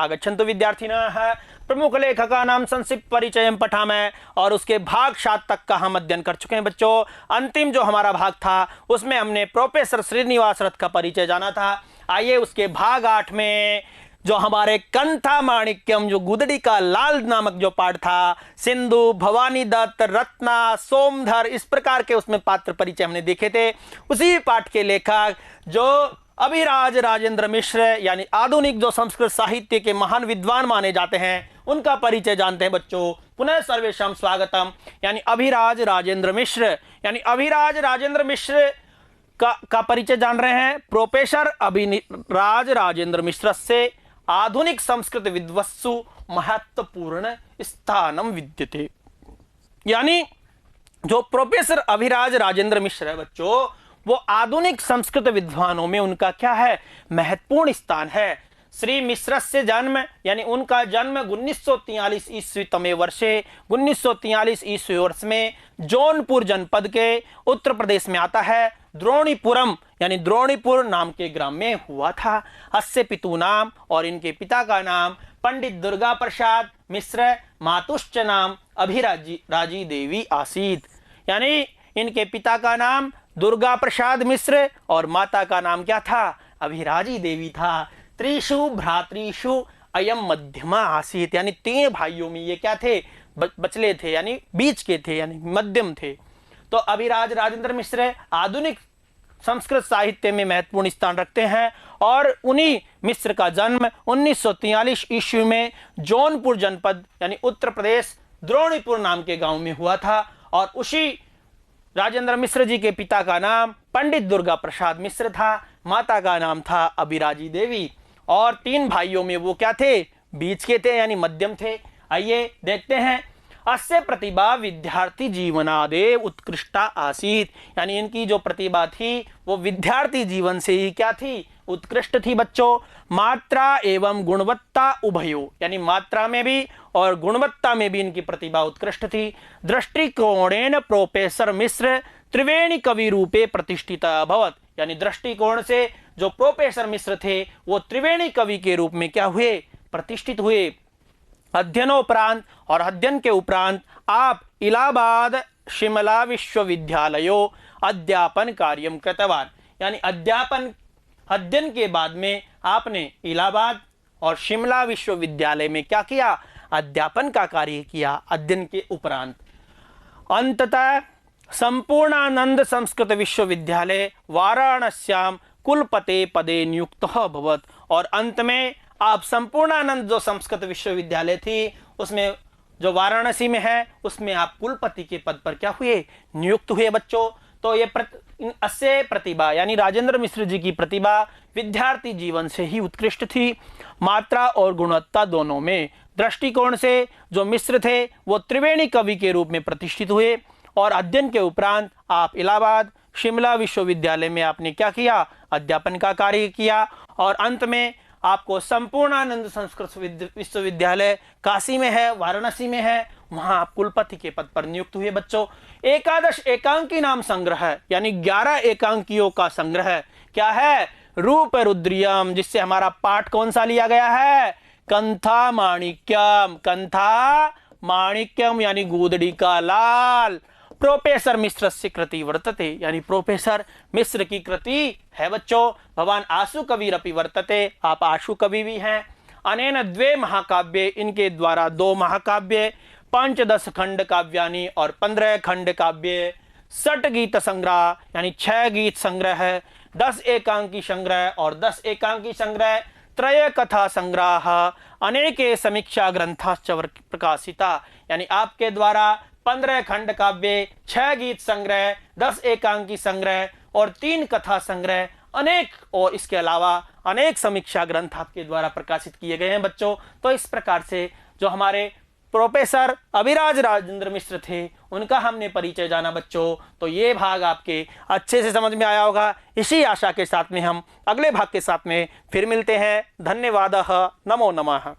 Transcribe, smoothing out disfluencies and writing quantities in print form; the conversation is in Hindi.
आगच्छन्तु विद्यार्थिनः प्रमुख लेखकानां संक्षिप्त परिचयं पठामः और उसके भाग 7 तक का हम अध्ययन कर चुके हैं बच्चों। अंतिम जो हमारा भाग था उसमें हमने प्रोफेसर श्रीनिवास रथ का परिचय जाना था। आइए उसके भाग 8 में जो हमारे कंथा माणिक्यम जो गुदड़ी का लाल नामक जो पाठ था, सिंधु, भवानी दत्त, रत्ना, सोमधर, इस प्रकार के उसमें पात्र परिचय हमने देखे थे। उसी पाठ के लेखक जो अभिराज राजेंद्र मिश्र यानी आधुनिक जो संस्कृत साहित्य के महान विद्वान माने जाते हैं उनका परिचय जानते हैं बच्चों। पुनः सर्वेषां स्वागतम। यानी अभिराज राजेंद्र मिश्र यानी अभिराज राजेंद्र मिश्र का परिचय जान रहे हैं। प्रोफेसर अभिराज राजेंद्र मिश्र से आधुनिक संस्कृत विद्वत्सु महत्वपूर्ण स्थानम विद्यते। यानी जो प्रोफेसर अभिराज राजेंद्र मिश्र है बच्चों, वो आधुनिक संस्कृत विद्वानों में उनका क्या है, महत्वपूर्ण स्थान है। श्री मिश्र से जन्म यानी उनका जन्म 1943 ईस्वी तमे वर्षे 1943 ईस्वी वर्ष में जौनपुर जनपद के उत्तर प्रदेश में आता है। द्रोणीपुरम यानी द्रोणीपुर नाम के ग्राम में हुआ था। अस्य पितु नाम और इनके पिता का नाम पंडित दुर्गा प्रसाद मिश्र, मातुश्च नाम अभिराजी देवी आसीत। यानी इनके पिता का नाम दुर्गा प्रसाद मिश्र और माता का नाम क्या था, अभिराजी देवी था। त्रिषु भ्रातृषु अयम मध्यमा आसीत। यानी 3 भाइयों में ये क्या थे, बचले थे यानी बीच के थे यानी मध्यम थे। तो अभिराज राजेंद्र मिश्र आधुनिक संस्कृत साहित्य में महत्वपूर्ण स्थान रखते हैं और उन्हीं मिश्र का जन्म 1943 ईस्वी में जौनपुर जनपद यानी उत्तर प्रदेश द्रोणीपुर नाम के गांव में हुआ था। और उसी राजेंद्र मिश्र जी के पिता का नाम पंडित दुर्गा प्रसाद मिश्र था, माता का नाम था अभिराजी देवी। और 3 भाइयों में वो क्या थे, बीच के थे यानी मध्यम थे। आइए देखते हैं। अस्य प्रतिभा विद्यार्थी जीवनादेव उत्कृष्टा आसीत। यानी इनकी जो प्रतिभा थी वो विद्यार्थी जीवन से ही क्या थी, उत्कृष्ट थी बच्चों। मात्रा एवं गुणवत्ता उभयो यानी मात्रा में भी और गुणवत्ता में भी इनकी प्रतिभा उत्कृष्ट थी। दृष्टिकोणेन प्रोफेसर मिश्र त्रिवेणी कवि रूपे प्रतिष्ठित अभवत। यानी दृष्टिकोण से जो प्रोफेसर मिश्र थे वो त्रिवेणी कवि के रूप में क्या हुए, प्रतिष्ठित हुए। अध्ययनोपरांत और अध्ययन के उपरांत आप इलाहाबाद शिमला विश्वविद्यालयों अध्यापन कार्यम कृतवान। यानी अध्ययन के बाद में आपने इलाहाबाद और शिमला विश्वविद्यालय में क्या किया, अध्यापन का कार्य किया अध्ययन के उपरांत। अंततः संपूर्णानंद संस्कृत विश्वविद्यालय वाराणस्याम कुलपते पदे नियुक्त अभवत। और अंत में आप संपूर्णानंद जो संस्कृत विश्वविद्यालय थी उसमें जो वाराणसी में है उसमें आप कुलपति के पद पर क्या हुए, नियुक्त हुए बच्चों। तो ये अस्य प्रतिभा यानी राजेंद्र मिश्र जी की प्रतिभा विद्यार्थी जीवन से ही उत्कृष्ट थी, मात्रा और गुणवत्ता दोनों में। दृष्टिकोण से जो मिश्र थे वो त्रिवेणी कवि के रूप में प्रतिष्ठित हुए और अध्ययन के उपरांत आप इलाहाबाद शिमला विश्वविद्यालय में आपने क्या किया, अध्यापन का कार्य किया। और अंत में आपको संपूर्णानंद संस्कृत विश्वविद्यालय काशी में है, वाराणसी में है, वहां आप कुलपति के पद पर नियुक्त हुए बच्चों। एकादश एकांकी नाम संग्रह यानी 11 एकांकियों का संग्रह क्या है, रूप रुद्रियम, जिससे हमारा पाठ कौन सा लिया गया है, कंथा माणिक्यम। कंथा माणिक्यम यानी गुदड़ी का लाल। प्रोफेसर मिश्र से कृति वर्तते यानी प्रोफेसर मिश्र की कृति है बच्चों। भगवान आशु कविरपि वर्तते, आप आशु कवि भी हैं। अनेन 2 महाकाव्य, इनके द्वारा 2 महाकाव्य, 15 खंड काव्यानि और 15 खंड काव्य, 60 गीत संग्रह यानी 6 गीत संग्रह, 10 एकांकी संग्रह और 10 एकांकी संग्रह, त्रय कथा संग्रह, अनेके समीक्षा ग्रंथाश्च प्रकाशिता। यानी आपके द्वारा 15 खंड काव्य, 6 गीत संग्रह, 10 एकांकी संग्रह और 3 कथा संग्रह, अनेक और इसके अलावा अनेक समीक्षा ग्रंथ आपके द्वारा प्रकाशित किए गए हैं बच्चों। तो इस प्रकार से जो हमारे प्रोफेसर अभिराज राजेंद्र मिश्र थे उनका हमने परिचय जाना बच्चों। तो ये भाग आपके अच्छे से समझ में आया होगा। इसी आशा के साथ में हम अगले भाग के साथ में फिर मिलते हैं। धन्यवाद। नमो नमः।